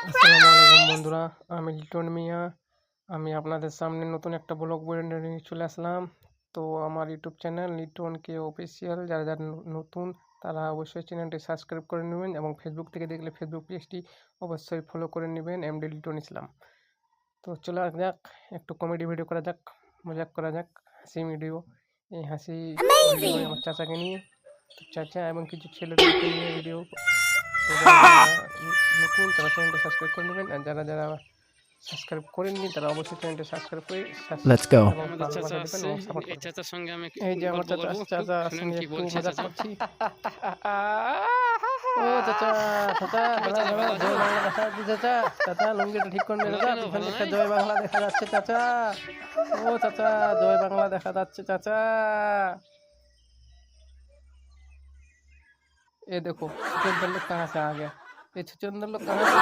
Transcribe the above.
আসসালামু আলাইকুম বন্ধুরা, আমি লিটন মিয়া। আমি আপনাদের সামনে নতুন একটা ব্লগ ভিডিও নিয়ে চলে আসলাম। তো আমার ইউটিউব চ্যানেল লিটন কে অফিসিয়াল, যারা যারা নতুন তারা অবশ্যই চ্যানেলটি সাবস্ক্রাইব করে নেবেন এবং ফেসবুক থেকে দেখলে ফেসবুক পেজটি অবশ্যই ফলো করে নেবেন, এমডি লিটন ইসলাম। তো চলে যাক, একটু কমেডি ভিডিও করা যাক, মজাক করা যাক, হাসি ভিডিও। এই হাসি ভিডিও আমার চাচাকে নিয়ে, তো চাচা এবং কিছু ছেলেদেরকে নিয়ে ভিডিও। তো যারা যারা নতুন তারা চ্যানেলটি সাবস্ক্রাইব করে নেবেন, আর যারা যারা সাবস্ক্রাইব করেননি তারা অবশ্যই চ্যানেলটি সাবস্ক্রাইব করে Let's go. এবং আমাদের চাচা ভালোবাসা দেবেন আসছে। এবং সাপোর্ট এই করবেন। চাচার সঙ্গে আমি এই যে আমার গল্প চাচা করবো। খুব চাচার শুনেন সঙ্গে কি একটু বলছে মজাক চাচা। করছি। ও চাচা, চাচা কি দাদা হয়েছে, দাদা, ভালো জয় আছো? বাংলা দেখা যাচ্ছে চাচা। চাচা লুঙ্গিটা ঠিক করে ভালো চাচা, কেন, পিছন ভালো দিকটা নাই? জয় বাংলা দেখা যাচ্ছে চাচা। ও চাচা, জয় বাংলা দেখা যাচ্ছে চাচা। ये देखो, छुछुंदर लोग कहाँ से आ गया। ये छुछुंदर लोग कहाँ से